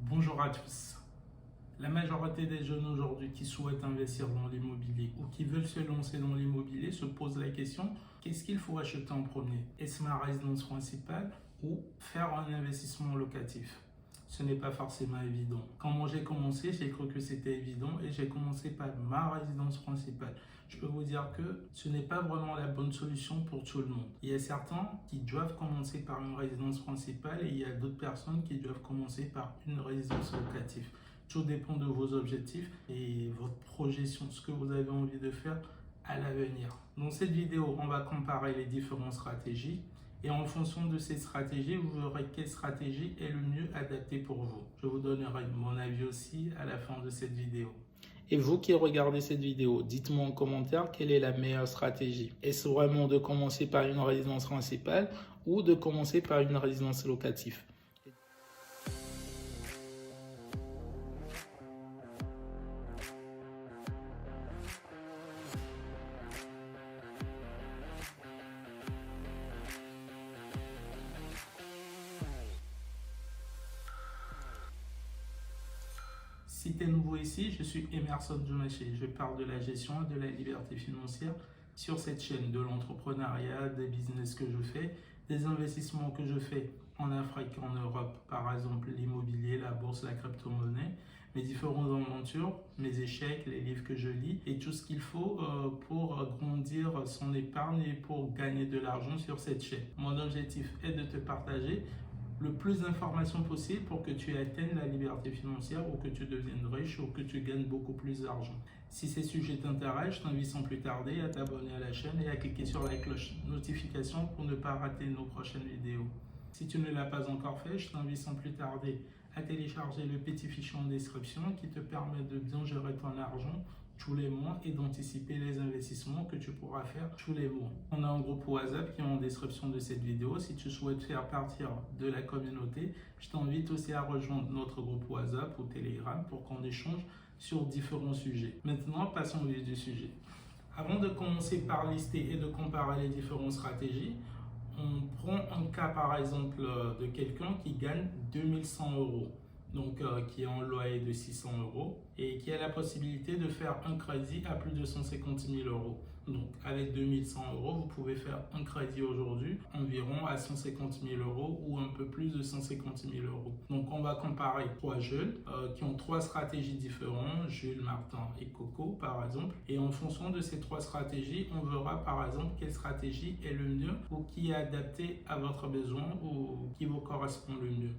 Bonjour à tous. La majorité des jeunes aujourd'hui qui souhaitent investir dans l'immobilier ou qui veulent se lancer dans l'immobilier se posent la question, qu'est-ce qu'il faut acheter en premier? Est-ce ma résidence principale ou faire un investissement locatif? Ce n'est pas forcément évident. Quand moi j'ai commencé, j'ai cru que c'était évident et j'ai commencé par ma résidence principale. Je peux vous dire que ce n'est pas vraiment la bonne solution pour tout le monde. Il y a certains qui doivent commencer par une résidence principale et il y a d'autres personnes qui doivent commencer par une résidence locative. Tout dépend de vos objectifs et votre projection, ce que vous avez envie de faire à l'avenir. Dans cette vidéo, on va comparer les différentes stratégies et en fonction de ces stratégies, vous verrez quelle stratégie est le mieux adaptée pour vous. Je vous donnerai mon avis aussi à la fin de cette vidéo. Et vous qui regardez cette vidéo, dites-moi en commentaire quelle est la meilleure stratégie. Est-ce vraiment de commencer par une résidence principale ou de commencer par une résidence locative? Si tu es nouveau ici, je suis Emerson Djoumaché. Je parle de la gestion et de la liberté financière sur cette chaîne, de l'entrepreneuriat, des business que je fais, des investissements que je fais en Afrique, en Europe, par exemple l'immobilier, la bourse, la crypto-monnaie, mes différentes aventures, mes échecs, les livres que je lis et tout ce qu'il faut pour grandir son épargne et pour gagner de l'argent sur cette chaîne. Mon objectif est de te partager le plus d'informations possible pour que tu atteignes la liberté financière ou que tu deviennes riche ou que tu gagnes beaucoup plus d'argent. Si ces sujets t'intéressent, je t'invite sans plus tarder à t'abonner à la chaîne et à cliquer sur la cloche notification pour ne pas rater nos prochaines vidéos. Si tu ne l'as pas encore fait, je t'invite sans plus tarder à télécharger le petit fichier en description qui te permet de bien gérer ton argent tous les mois et d'anticiper les investissements que tu pourras faire tous les mois. On a un groupe WhatsApp qui est en description de cette vidéo. Si tu souhaites faire partie de la communauté, je t'invite aussi à rejoindre notre groupe WhatsApp ou Telegram pour qu'on échange sur différents sujets. Maintenant, passons au vif du sujet. Avant de commencer par lister et de comparer les différentes stratégies, on prend un cas par exemple de quelqu'un qui gagne 2100 euros. Donc qui est en loyer de 600 euros et qui a la possibilité de faire un crédit à plus de 150 000 euros. Donc avec 2100 euros, vous pouvez faire un crédit aujourd'hui environ à 150 000 euros ou un peu plus de 150 000 euros. Donc on va comparer trois jeunes qui ont trois stratégies différentes, Jules, Martin et Coco par exemple. Et en fonction de ces trois stratégies, on verra par exemple quelle stratégie est le mieux ou qui est adaptée à votre besoin ou qui vous correspond le mieux.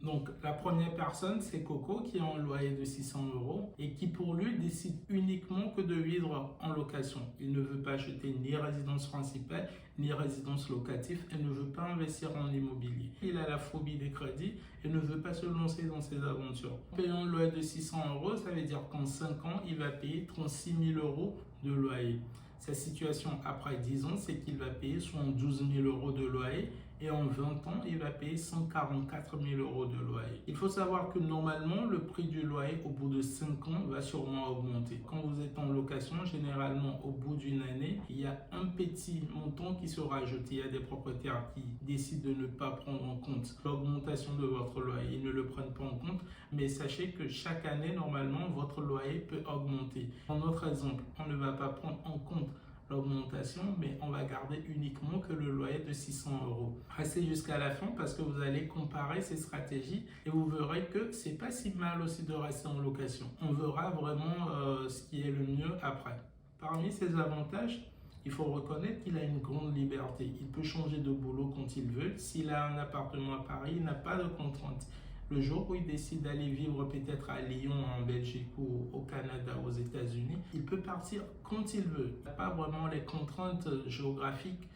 Donc, la première personne, c'est Coco qui est en loyer de 600 euros et qui, pour lui, décide uniquement que de vivre en location. Il ne veut pas acheter ni résidence principale ni résidence locative et ne veut pas investir en immobilier. Il a la phobie des crédits et ne veut pas se lancer dans ses aventures. En payant un loyer de 600 euros, ça veut dire qu'en 5 ans, il va payer 36 000 euros de loyer. Sa situation après 10 ans, c'est qu'il va payer 72 000 euros de loyer et en 20 ans, il va payer 144 000 euros de loyer. Il faut savoir que normalement, le prix du loyer au bout de 5 ans va sûrement augmenter. Quand vous êtes en location, généralement au bout d'une année, il y a un petit montant qui se rajoute. Il y a des propriétaires qui décident de ne pas prendre en compte l'augmentation de votre loyer. Ils ne le prennent pas en compte, mais sachez que chaque année, normalement, votre loyer peut augmenter. Dans notre exemple, on ne va pas prendre en compte l'augmentation, mais on va garder uniquement que le loyer de 600 euros. Restez jusqu'à la fin parce que vous allez comparer ces stratégies et vous verrez que c'est pas si mal aussi de rester en location. On verra vraiment ce qui est le mieux après. Parmi ces avantages, il faut reconnaître qu'il a une grande liberté. Il peut changer de boulot quand il veut. S'il a un appartement à Paris, il n'a pas de contraintes. Le jour où il décide d'aller vivre peut-être à Lyon, en Belgique ou au Canada, aux États-Unis, il peut partir quand il veut. Il n'a pas vraiment les contraintes géographiques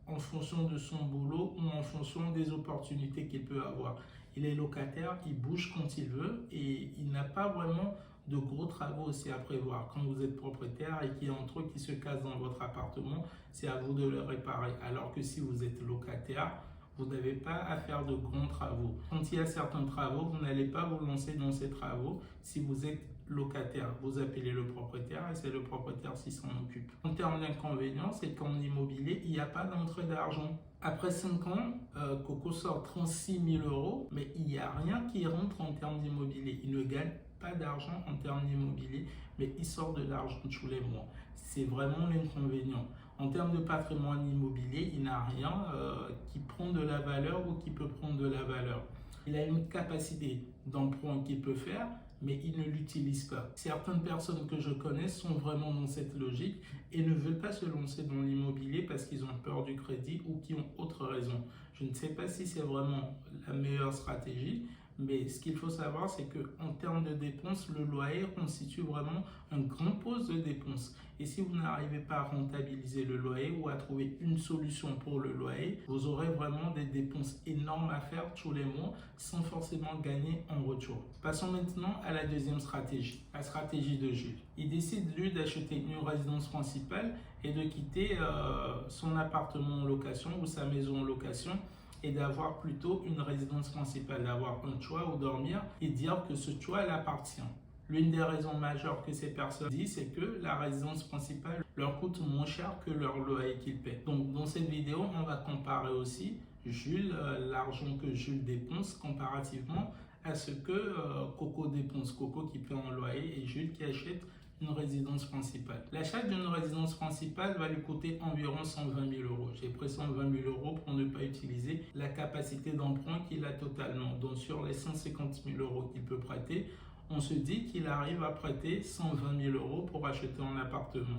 en fonction de son boulot ou en fonction des opportunités qu'il peut avoir. Il est locataire, il bouge quand il veut et il n'a pas vraiment de gros travaux aussi à prévoir. Quand vous êtes propriétaire et qu'il y a un truc qui se casse dans votre appartement, c'est à vous de le réparer. Alors que si vous êtes locataire, Vous n'avez pas à faire de grands travaux. Quand il y a certains travaux, vous n'allez pas vous lancer dans ces travaux si vous êtes locataire. Vous appelez le propriétaire et c'est le propriétaire qui s'en occupe. En termes d'inconvénients, c'est qu'en immobilier, il n'y a pas d'entrée d'argent. Après 5 ans, Coco sort 36 000 euros, mais il n'y a rien qui rentre en termes d'immobilier. Il ne gagne pas d'argent en termes d'immobilier, mais il sort de l'argent tous les mois. C'est vraiment l'inconvénient. En termes de patrimoine immobilier, il n'a rien qui prend de la valeur ou qui peut prendre de la valeur. Il a une capacité d'emprunt qu'il peut faire, mais il ne l'utilise pas. Certaines personnes que je connais sont vraiment dans cette logique et ne veulent pas se lancer dans l'immobilier parce qu'ils ont peur du crédit ou qui ont autre raison. Je ne sais pas si c'est vraiment la meilleure stratégie, mais ce qu'il faut savoir, c'est qu'en termes de dépenses, le loyer constitue vraiment un grand poste de dépenses. Et si vous n'arrivez pas à rentabiliser le loyer ou à trouver une solution pour le loyer, vous aurez vraiment des dépenses énormes à faire tous les mois sans forcément gagner en retour. Passons maintenant à la deuxième stratégie, la stratégie de Jules. Il décide, lui, d'acheter une résidence principale et de quitter son appartement en location ou sa maison en location et d'avoir plutôt une résidence principale, d'avoir un toit où dormir et dire que ce toit l'appartient. L'une des raisons majeures que ces personnes disent, c'est que la résidence principale leur coûte moins cher que leur loyer qu'ils paient. Donc dans cette vidéo, on va comparer aussi Jules, l'argent que Jules dépense comparativement à ce que Coco dépense. Coco qui paie en loyer et Jules qui achète une résidence principale. L'achat d'une résidence principale va lui coûter environ 120 000 euros. J'ai pris 120 000 euros pour ne pas utiliser la capacité d'emprunt qu'il a totalement. Donc sur les 150 000 euros qu'il peut prêter, on se dit qu'il arrive à prêter 120 000 euros pour acheter un appartement.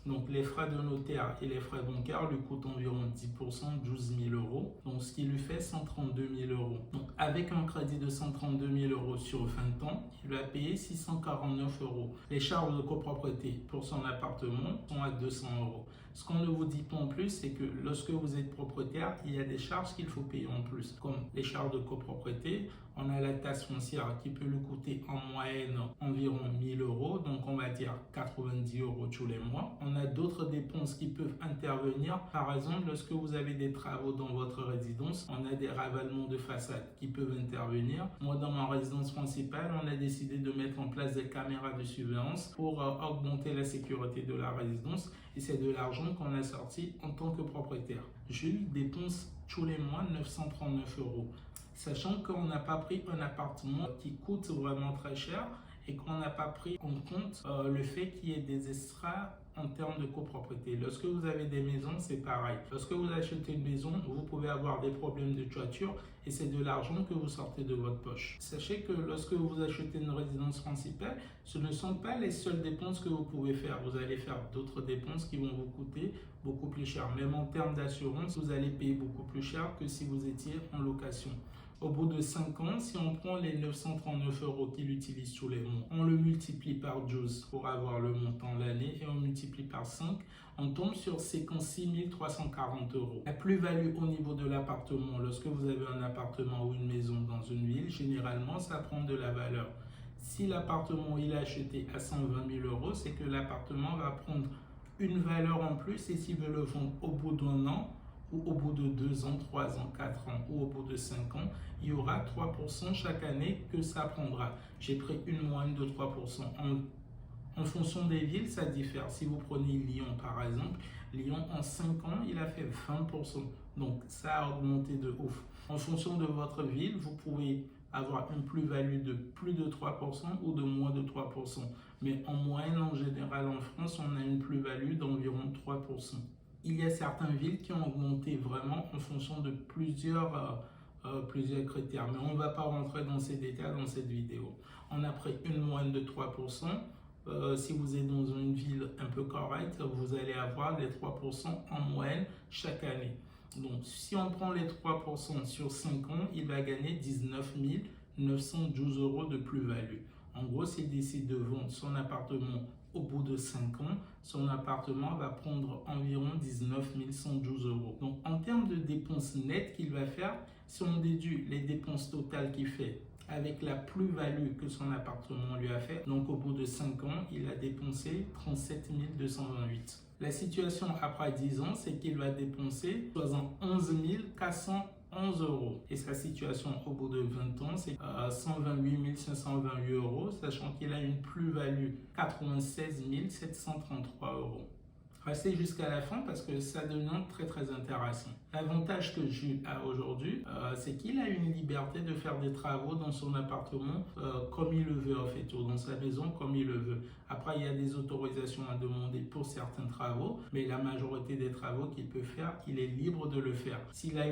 Donc les frais de notaire et les frais bancaires lui coûtent environ 10%, 12 000 euros. Donc ce qui lui fait 132 000 euros. Donc avec un crédit de 132 000 euros sur 20 ans, il va payer 649 euros. Les charges de copropriété pour son appartement sont à 200 euros. Ce qu'on ne vous dit pas en plus, c'est que lorsque vous êtes propriétaire, il y a des charges qu'il faut payer en plus, comme les charges de copropriété. On a la taxe foncière qui peut lui coûter en moyenne environ 1 000 euros, donc on va dire 90 euros tous les mois. On a d'autres dépenses qui peuvent intervenir. Par exemple, lorsque vous avez des travaux dans votre résidence, on a des ravalements de façade qui peuvent intervenir. Moi, dans ma résidence principale, on a décidé de mettre en place des caméras de surveillance pour augmenter la sécurité de la résidence. Et c'est de l'argent qu'on a sorti en tant que propriétaire. Jules dépense tous les mois 939 euros. Sachant qu'on n'a pas pris un appartement qui coûte vraiment très cher et qu'on n'a pas pris en compte le fait qu'il y ait des extras en termes de copropriété. Lorsque vous avez des maisons, c'est pareil. Lorsque vous achetez une maison, vous pouvez avoir des problèmes de toiture et c'est de l'argent que vous sortez de votre poche. Sachez que lorsque vous achetez une résidence principale, ce ne sont pas les seules dépenses que vous pouvez faire. Vous allez faire d'autres dépenses qui vont vous coûter beaucoup plus cher. Même en termes d'assurance, vous allez payer beaucoup plus cher que si vous étiez en location. Au bout de 5 ans, si on prend les 939 euros qu'il utilise tous les mois, on le multiplie par 12 pour avoir le montant l'année et on multiplie par 5, on tombe sur 56 340 euros. La plus-value au niveau de l'appartement, lorsque vous avez un appartement ou une maison dans une ville, généralement, ça prend de la valeur. Si l'appartement il est acheté à 120 000 euros, c'est que l'appartement va prendre une valeur en plus et s'il veut le vendre au bout d'1 an, ou au bout de 2 ans, 3 ans, 4 ans ou au bout de 5 ans, il y aura 3% chaque année que ça prendra. J'ai pris une moyenne de 3%. En fonction des villes, ça diffère. Si vous prenez Lyon par exemple, Lyon en 5 ans, il a fait 20%. Donc ça a augmenté de ouf. En fonction de votre ville, vous pouvez avoir une plus-value de plus de 3% ou de moins de 3%. Mais en moyenne, en général, en France, on a une plus-value d'environ 3%. Il y a certaines villes qui ont augmenté vraiment en fonction de plusieurs critères. Mais on ne va pas rentrer dans ces détails dans cette vidéo. On a pris une moyenne de 3%. Si vous êtes dans une ville un peu correcte, vous allez avoir les 3% en moyenne chaque année. Donc, si on prend les 3% sur 5 ans, il va gagner 19 912 euros de plus-value. En gros, s'il décide de vendre son appartement au bout de 5 ans, son appartement va prendre environ 19 112 euros. Donc, en termes de dépenses nettes qu'il va faire, si on déduit les dépenses totales qu'il fait avec la plus-value que son appartement lui a fait, donc au bout de 5 ans, il a dépensé 37 228. La situation après 10 ans, c'est qu'il va dépenser 71 400 11 euros. Et sa situation au bout de 20 ans, c'est 128 528 euros, sachant qu'il a une plus-value 96 733 euros. Restez jusqu'à la fin parce que ça devient très intéressant. L'avantage que j'ai aujourd'hui, c'est qu'il a une liberté de faire des travaux dans son appartement comme il le veut en fait, ou dans sa maison comme il le veut. Après, il y a des autorisations à demander pour certains travaux, mais la majorité des travaux qu'il peut faire, il est libre de le faire. S'il a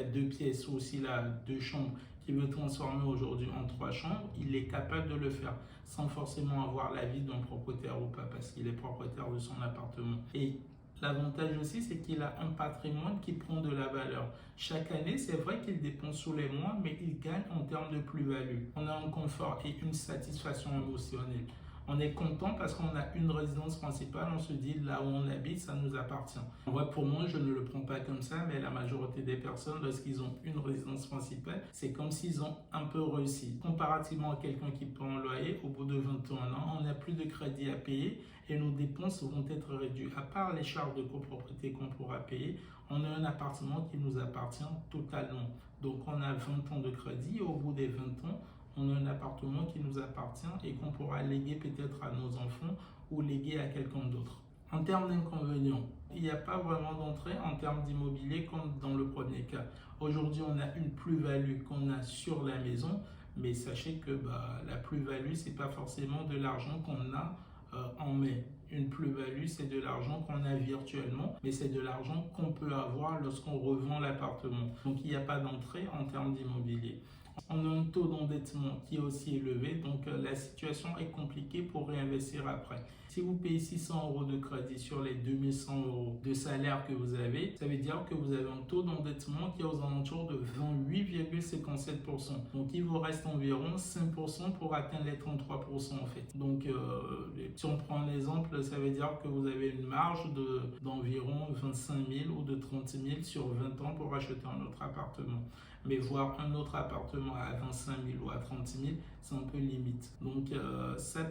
2 pièces ou s'il a 2 chambres, qui veut transformer aujourd'hui en 3 chambres, il est capable de le faire sans forcément avoir l'avis d'un propriétaire ou pas parce qu'il est propriétaire de son appartement. Et l'avantage aussi, c'est qu'il a un patrimoine qui prend de la valeur. Chaque année, c'est vrai qu'il dépense sous les mois, mais il gagne en termes de plus-value. On a un confort et une satisfaction émotionnelle. On est content parce qu'on a une résidence principale, on se dit là où on habite, ça nous appartient. En vrai, pour moi, je ne le prends pas comme ça, mais la majorité des personnes, lorsqu'ils ont une résidence principale, c'est comme s'ils ont un peu réussi. Comparativement à quelqu'un qui paie un loyer, au bout de 21 ans, on n'a plus de crédit à payer et nos dépenses vont être réduites. À part les charges de copropriété qu'on pourra payer, on a un appartement qui nous appartient totalement. Donc, on a 20 ans de crédit et au bout des 20 ans, on a un appartement qui nous appartient et qu'on pourra léguer peut-être à nos enfants ou léguer à quelqu'un d'autre. En termes d'inconvénients, il n'y a pas vraiment d'entrée en termes d'immobilier comme dans le premier cas. Aujourd'hui, on a une plus-value qu'on a sur la maison, mais sachez que la plus-value, ce n'est pas forcément de l'argent qu'on a en mai. Une plus-value, c'est de l'argent qu'on a virtuellement, mais c'est de l'argent qu'on peut avoir lorsqu'on revend l'appartement. Donc, il n'y a pas d'entrée en termes d'immobilier. On a un taux d'endettement qui est aussi élevé, donc la situation est compliquée pour réinvestir après. Si vous payez 600 euros de crédit sur les 2100 euros de salaire que vous avez, ça veut dire que vous avez un taux d'endettement qui est aux alentours de 28,57%. Donc il vous reste environ 5% pour atteindre les 33% en fait. Donc si on prend un exemple, ça veut dire que vous avez une marge d'environ 25 000 ou de 30 000 sur 20 ans pour acheter un autre appartement. Mais voir un autre appartement à 25 000 ou à 30 000, c'est un peu limite. Donc, ça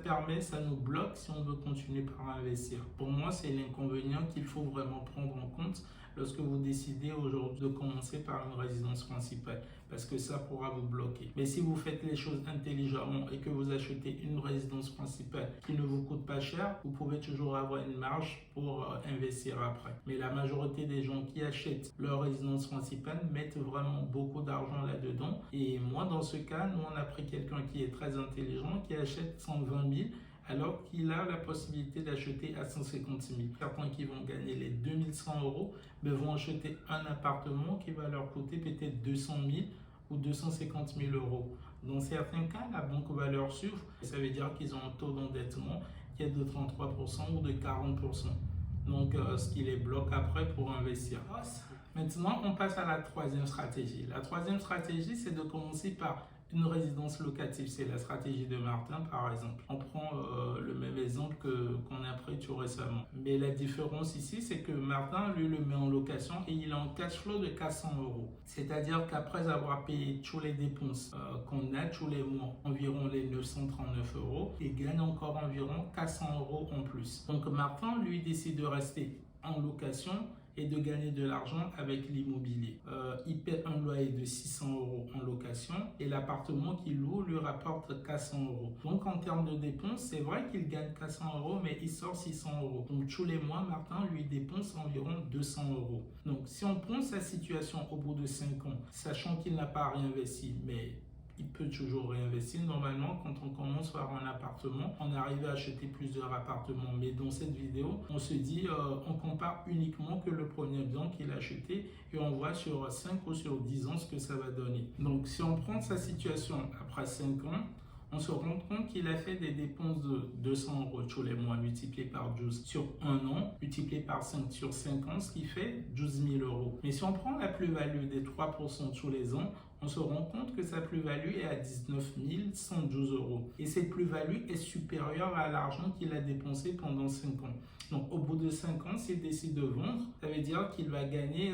nous bloque si on veut continuer par investir. Pour moi, c'est l'inconvénient qu'il faut vraiment prendre en compte lorsque vous décidez aujourd'hui de commencer par une résidence principale, parce que ça pourra vous bloquer. Mais si vous faites les choses intelligemment et que vous achetez une résidence principale qui ne vous coûte pas cher, vous pouvez toujours avoir une marge pour investir après. Mais la majorité des gens qui achètent leur résidence principale mettent vraiment beaucoup d'argent là-dedans. Et moi, dans ce cas, nous, on a pris quelqu'un qui est très intelligent, qui achète 120 000 alors qu'il a la possibilité d'acheter à 150 000. Certains qui vont gagner les 2100 euros vont acheter un appartement qui va leur coûter peut-être 200 000 ou 250 000 euros. Dans certains cas, la banque va leur suivre. Ça veut dire qu'ils ont un taux d'endettement qui est de 33% ou de 40%. Donc, ce qui les bloque après pour investir. Maintenant, on passe à la troisième stratégie. La troisième stratégie, c'est de commencer par une résidence locative. C'est la stratégie de Martin, par exemple. On prend le même exemple qu'on a pris tout récemment. Mais la différence ici, c'est que Martin, lui, le met en location et il a un cash flow de 400 euros. C'est-à-dire qu'après avoir payé tous les dépenses qu'on a tous les mois, environ les 939 euros, il gagne encore environ 400 euros en plus. Donc Martin, lui, décide de rester en location et de gagner de l'argent avec l'immobilier. Il paie un loyer de 600 euros en location et l'appartement qu'il loue lui rapporte 400 euros. Donc en termes de dépenses, c'est vrai qu'il gagne 400 euros, mais il sort 600 euros. Donc tous les mois, Martin lui dépense environ 200 euros. Donc si on prend sa situation au bout de 5 ans, sachant qu'il n'a pas réinvesti, mais il peut toujours réinvestir. Normalement, quand on commence par un appartement, on arrive à acheter plusieurs appartements. Mais dans cette vidéo, on se dit, on compare uniquement que le premier bien qu'il a acheté et on voit sur 5 ou sur 10 ans ce que ça va donner. Donc, si on prend sa situation après 5 ans, on se rend compte qu'il a fait des dépenses de 200 euros tous les mois multiplié par 12 sur 1 an, multiplié par 5 sur 5 ans, ce qui fait 12 000 euros. Mais si on prend la plus-value des 3% tous les ans, on se rend compte que sa plus-value est à 19 112 euros. Et cette plus-value est supérieure à l'argent qu'il a dépensé pendant 5 ans. Donc, au bout de 5 ans, s'il décide de vendre, ça veut dire qu'il va gagner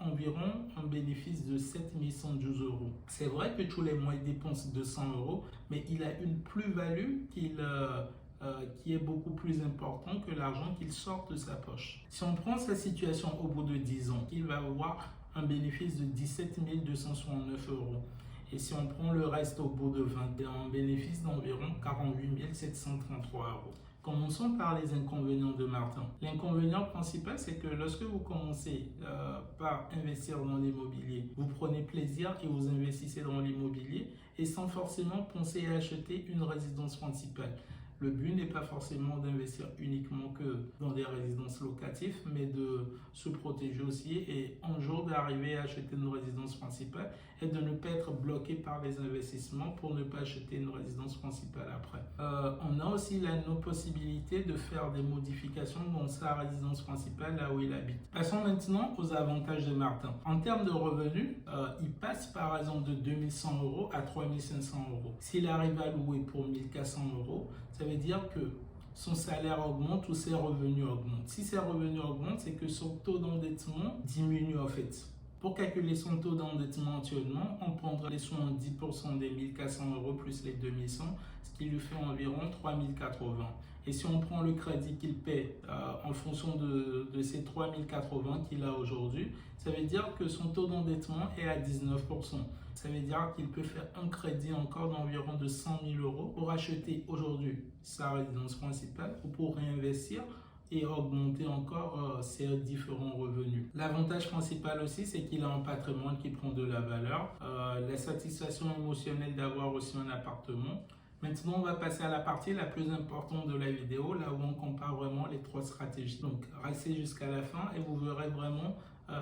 environ un bénéfice de 7 112 euros. C'est vrai que tous les mois, il dépense 200 euros, mais il a une plus-value qui est beaucoup plus importante que l'argent qu'il sort de sa poche. Si on prend sa situation au bout de 10 ans, il va avoir un bénéfice de 17 269 euros. Et si on prend le reste au bout de 20 ans, un bénéfice d'environ 48 733 euros. Commençons par les inconvénients de Martin. L'inconvénient principal, c'est que lorsque vous commencez par investir dans l'immobilier, vous prenez plaisir et vous investissez dans l'immobilier et sans forcément penser à acheter une résidence principale. Le but n'est pas forcément d'investir uniquement que dans des résidences locatives, mais de se protéger aussi et un jour d'arriver à acheter une résidence principale et de ne pas être bloqué par les investissements pour ne pas acheter une résidence principale après. On a aussi la possibilité de faire des modifications dans sa résidence principale là où il habite. Passons maintenant aux avantages de Martin. En termes de revenus, il passe par exemple de 2100 euros à 3500 euros. S'il arrive à louer pour 1400 euros, ça veut dire que son salaire augmente ou ses revenus augmentent. Si ses revenus augmentent, c'est que son taux d'endettement diminue en fait. Pour calculer son taux d'endettement actuellement, on prendra les 70% des 1400 euros plus les 2100, ce qui lui fait environ 3080. Et si on prend le crédit qu'il paie en fonction de ces 3080 qu'il a aujourd'hui, ça veut dire que son taux d'endettement est à 19%. Ça veut dire qu'il peut faire un crédit encore d'environ de 100 000 euros pour acheter aujourd'hui sa résidence principale ou pour réinvestir et augmenter encore ses différents revenus. L'avantage principal aussi, c'est qu'il a un patrimoine qui prend de la valeur, la satisfaction émotionnelle d'avoir aussi un appartement. Maintenant, on va passer à la partie la plus importante de la vidéo, là où on compare vraiment les trois stratégies. Donc, restez jusqu'à la fin et vous verrez vraiment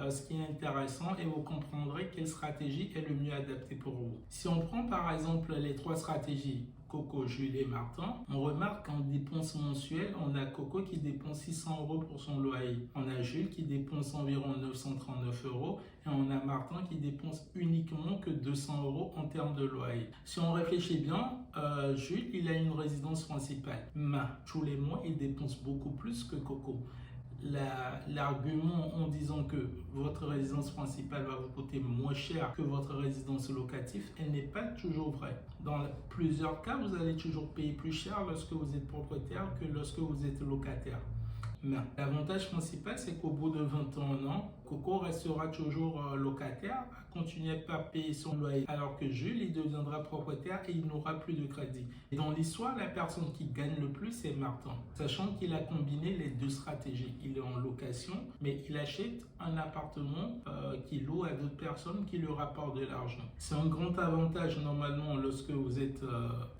ce qui est intéressant et vous comprendrez quelle stratégie est le mieux adaptée pour vous. Si on prend par exemple les trois stratégies, Coco, Jules et Martin, on remarque qu'en dépenses mensuelles, on a Coco qui dépense 600 euros pour son loyer. On a Jules qui dépense environ 939 euros et on a Martin qui dépense uniquement que 200 euros en termes de loyer. Si on réfléchit bien, Jules, il a une résidence principale, mais tous les mois, il dépense beaucoup plus que Coco. L'argument en disant que votre résidence principale va vous coûter moins cher que votre résidence locative, elle n'est pas toujours vraie. Dans plusieurs cas, vous allez toujours payer plus cher lorsque vous êtes propriétaire que lorsque vous êtes locataire. Mais l'avantage principal, c'est qu'au bout de 21 ans, Coco restera toujours locataire, continuer à payer son loyer, alors que Jules, il deviendra propriétaire et il n'aura plus de crédit. Et dans l'histoire, la personne qui gagne le plus, c'est Martin, sachant qu'il a combiné les deux stratégies. Il est en location, mais il achète un appartement qu'il loue à d'autres personnes qui lui rapportent de l'argent. C'est un grand avantage normalement lorsque vous êtes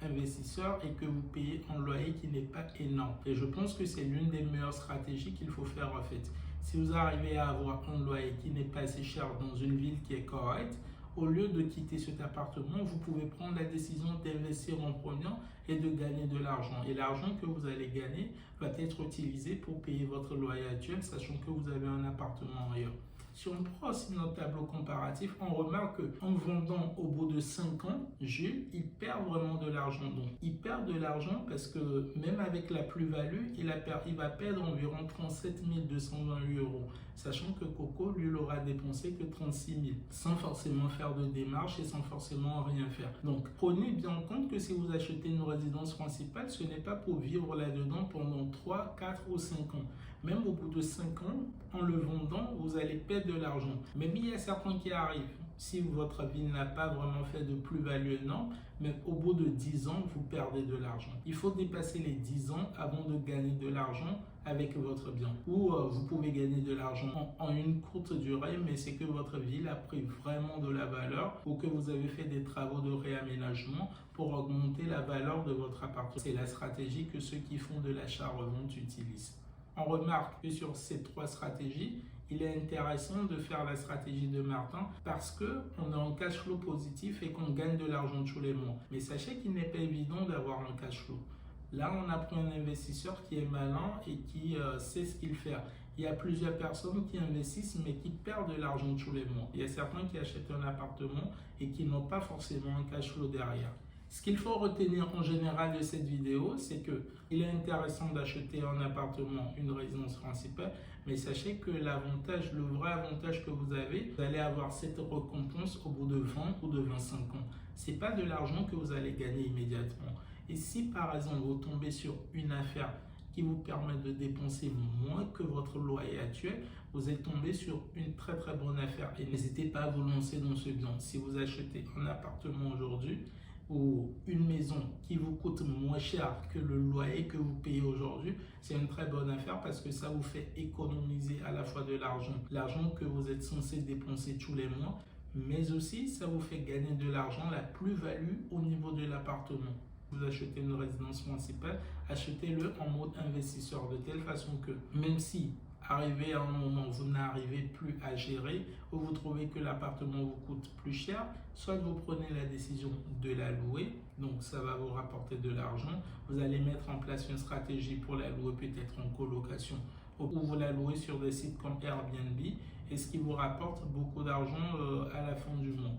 investisseur et que vous payez un loyer qui n'est pas énorme. Et je pense que c'est l'une des meilleures stratégies qu'il faut faire en fait. Si vous arrivez à avoir un loyer qui n'est pas assez cher dans une ville qui est correcte, au lieu de quitter cet appartement, vous pouvez prendre la décision d'investir en premier et de gagner de l'argent. Et l'argent que vous allez gagner va être utilisé pour payer votre loyer actuel, sachant que vous avez un appartement ailleurs. Si on prend aussi notre tableau comparatif, on remarque qu'en vendant au bout de 5 ans, Jules, il perd vraiment de l'argent. Donc, il perd de l'argent parce que même avec la plus-value, il va perdre environ 37 228 euros. Sachant que Coco, lui, l'aura dépensé que 36 000, sans forcément faire de démarche et sans forcément rien faire. Donc, prenez bien en compte que si vous achetez une résidence principale, ce n'est pas pour vivre là-dedans pendant 3, 4 ou 5 ans. Même au bout de 5 ans, en le vendant, vous allez perdre de l'argent. Mais il y a certains qui arrivent. Si votre vie n'a pas vraiment fait de plus-value énorme, mais au bout de 10 ans, vous perdez de l'argent. Il faut dépasser les 10 ans avant de gagner de l'argent avec votre bien. Ou vous pouvez gagner de l'argent en une courte durée, mais c'est que votre ville a pris vraiment de la valeur ou que vous avez fait des travaux de réaménagement pour augmenter la valeur de votre appartement. C'est la stratégie que ceux qui font de l'achat-revente utilisent. On remarque que sur ces trois stratégies, il est intéressant de faire la stratégie de Martin parce qu'on a un cash flow positif et qu'on gagne de l'argent tous les mois. Mais sachez qu'il n'est pas évident d'avoir un cash flow. Là, on a pris un investisseur qui est malin et qui sait ce qu'il fait. Il y a plusieurs personnes qui investissent mais qui perdent de l'argent tous les mois. Il y a certains qui achètent un appartement et qui n'ont pas forcément un cash flow derrière. Ce qu'il faut retenir en général de cette vidéo, c'est qu'il est intéressant d'acheter un appartement, une résidence principale, mais sachez que l'avantage, le vrai avantage que vous allez avoir cette récompense au bout de 20 ou de 25 ans. Ce n'est pas de l'argent que vous allez gagner immédiatement. Et si par exemple vous tombez sur une affaire qui vous permet de dépenser moins que votre loyer actuel, vous êtes tombé sur une très très bonne affaire. Et n'hésitez pas à vous lancer dans ce bien. Si vous achetez un appartement aujourd'hui ou une maison qui vous coûte moins cher que le loyer que vous payez aujourd'hui, c'est une très bonne affaire parce que ça vous fait économiser à la fois de l'argent que vous êtes censé dépenser tous les mois, mais aussi ça vous fait gagner de l'argent, la plus-value au niveau de l'appartement. Vous achetez une résidence principale, achetez-le en mode investisseur de telle façon que même si arrivé à un moment vous n'arrivez plus à gérer ou vous trouvez que l'appartement vous coûte plus cher, soit vous prenez la décision de la louer, donc ça va vous rapporter de l'argent, vous allez mettre en place une stratégie pour la louer peut-être en colocation ou vous la louez sur des sites comme Airbnb et ce qui vous rapporte beaucoup d'argent à la fin du mois.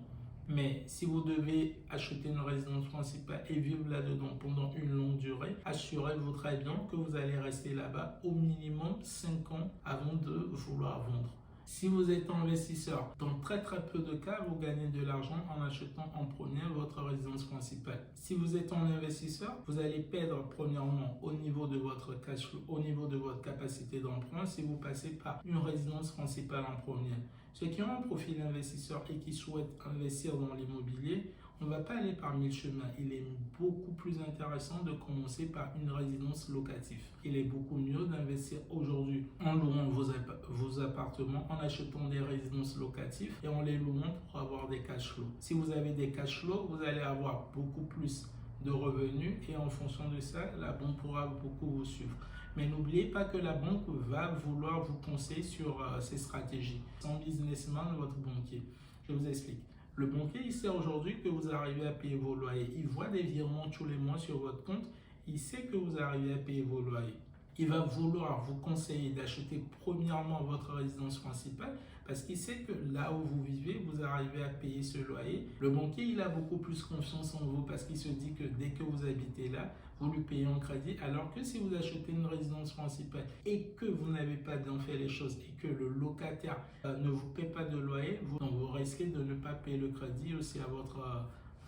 Mais si vous devez acheter une résidence principale et vivre là-dedans pendant une longue durée, assurez-vous très bien que vous allez rester là-bas au minimum 5 ans avant de vouloir vendre. Si vous êtes investisseur, dans très très peu de cas, vous gagnez de l'argent en achetant en premier votre résidence principale. Si vous êtes un investisseur, vous allez perdre premièrement au niveau de votre cash flow, au niveau de votre capacité d'emprunt si vous passez par une résidence principale en premier. Ceux qui ont un profil investisseur et qui souhaitent investir dans l'immobilier, on ne va pas aller par mille chemins. Il est beaucoup plus intéressant de commencer par une résidence locative. Il est beaucoup mieux d'investir aujourd'hui en louant vos appartements, en achetant des résidences locatives et en les louant pour avoir des cash flows. Si vous avez des cash flows, vous allez avoir beaucoup plus de revenus et en fonction de ça, la banque pourra beaucoup vous suivre. Mais n'oubliez pas que la banque va vouloir vous conseiller sur ces stratégies. Son businessman, votre banquier. Je vous explique. Le banquier, il sait aujourd'hui que vous arrivez à payer vos loyers. Il voit des virements tous les mois sur votre compte. Il sait que vous arrivez à payer vos loyers. Il va vouloir vous conseiller d'acheter premièrement votre résidence principale parce qu'il sait que là où vous vivez, vous arrivez à payer ce loyer. Le banquier, il a beaucoup plus confiance en vous parce qu'il se dit que dès que vous habitez là, vous lui payez en crédit. Alors que si vous achetez une résidence principale et que vous n'avez pas bien fait les choses et que le locataire ne vous paie pas de loyer, vous risquez de ne pas payer le crédit aussi à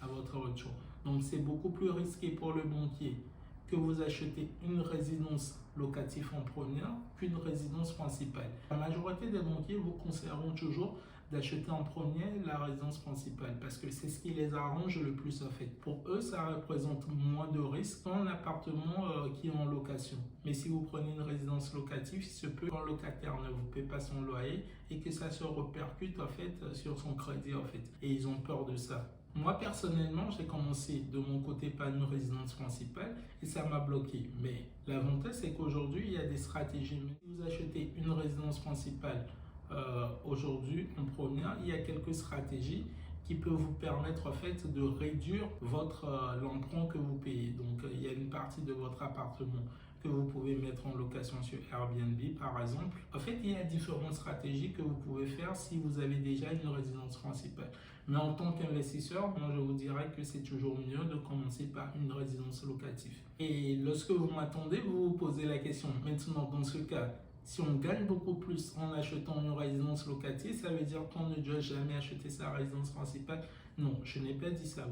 votre retour. Donc c'est beaucoup plus risqué pour le banquier que vous achetez une résidence locative en première qu'une résidence principale. La majorité des banquiers vous conseilleront toujours d'acheter en premier la résidence principale parce que c'est ce qui les arrange le plus en fait. Pour eux, ça représente moins de risques qu'un appartement qui est en location. Mais si vous prenez une résidence locative, il se peut qu'un locataire ne vous paie pas son loyer et que ça se répercute en fait sur son crédit en fait. Et ils ont peur de ça. Moi, personnellement, j'ai commencé de mon côté par une résidence principale et ça m'a bloqué. Mais l'avantage, c'est qu'aujourd'hui, il y a des stratégies. Si vous achetez une résidence principale aujourd'hui en première, il y a quelques stratégies qui peuvent vous permettre en fait de réduire l'emprunt que vous payez. Donc, il y a une partie de votre appartement que vous pouvez mettre en location sur Airbnb par exemple. En fait, il y a différentes stratégies que vous pouvez faire si vous avez déjà une résidence principale. Mais en tant qu'investisseur, moi je vous dirais que c'est toujours mieux de commencer par une résidence locative. Et lorsque vous m'attendez, vous vous posez la question, maintenant dans ce cas, si on gagne beaucoup plus en achetant une résidence locative, ça veut dire qu'on ne doit jamais acheter sa résidence principale. Non, je n'ai pas dit ça.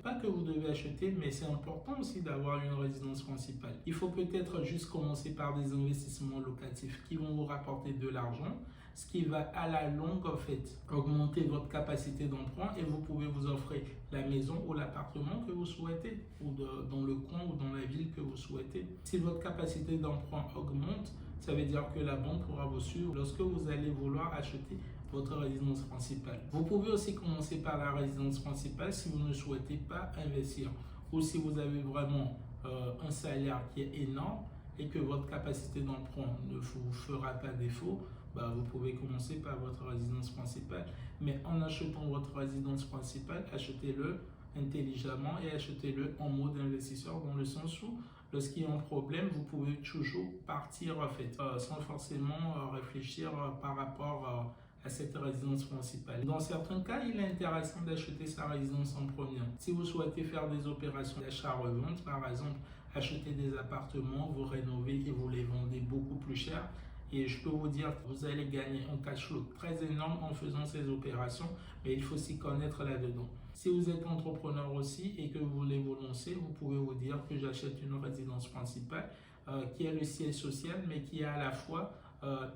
Pas que vous devez acheter, mais c'est important aussi d'avoir une résidence principale. Il faut peut-être juste commencer par des investissements locatifs qui vont vous rapporter de l'argent, ce qui va à la longue en fait augmenter votre capacité d'emprunt et vous pouvez vous offrir la maison ou l'appartement que vous souhaitez ou dans le coin ou dans la ville que vous souhaitez. Si votre capacité d'emprunt augmente, ça veut dire que la banque pourra vous suivre lorsque vous allez vouloir acheter votre résidence principale. Vous pouvez aussi commencer par la résidence principale si vous ne souhaitez pas investir ou si vous avez vraiment un salaire qui est énorme et que votre capacité d'emprunt ne vous fera pas défaut, vous pouvez commencer par votre résidence principale. Mais en achetant votre résidence principale, achetez-le intelligemment et achetez-le en mode investisseur dans le sens où lorsqu'il y a un problème, vous pouvez toujours partir en fait sans forcément réfléchir par rapport à cette résidence principale. Dans certains cas, il est intéressant d'acheter sa résidence en première. Si vous souhaitez faire des opérations d'achat-revente, par exemple, acheter des appartements, vous rénovez et vous les vendez beaucoup plus cher, et je peux vous dire que vous allez gagner un cash flow très énorme en faisant ces opérations, mais il faut s'y connaître là-dedans. Si vous êtes entrepreneur aussi et que vous voulez vous lancer, vous pouvez vous dire que j'achète une résidence principale qui est le siège social, mais qui est à la fois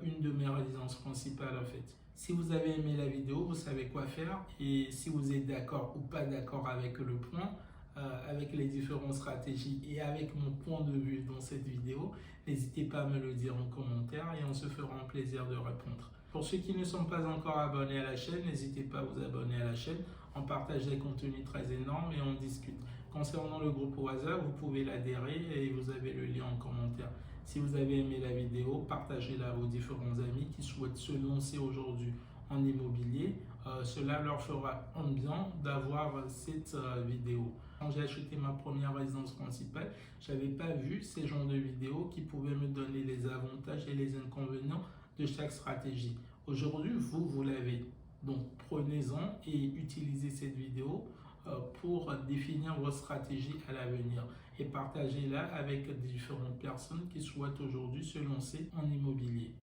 une de mes résidences principales en fait. Si vous avez aimé la vidéo, vous savez quoi faire, et si vous êtes d'accord ou pas d'accord avec le point, avec les différentes stratégies et avec mon point de vue dans cette vidéo, n'hésitez pas à me le dire en commentaire et on se fera un plaisir de répondre. Pour ceux qui ne sont pas encore abonnés à la chaîne, n'hésitez pas à vous abonner à la chaîne. On partage des contenus très énormes et on discute. Concernant le groupe WhatsApp, vous pouvez l'adhérer et vous avez le lien en commentaire. Si vous avez aimé la vidéo, partagez-la à vos différents amis qui souhaitent se lancer aujourd'hui en immobilier. Cela leur fera un bien d'avoir cette vidéo. Quand j'ai acheté ma première résidence principale, je n'avais pas vu ces genres de vidéos qui pouvaient me donner les avantages et les inconvénients de chaque stratégie. Aujourd'hui, vous l'avez. Donc prenez-en et utilisez cette vidéo pour définir votre stratégie à l'avenir et partagez-la avec différentes personnes qui souhaitent aujourd'hui se lancer en immobilier.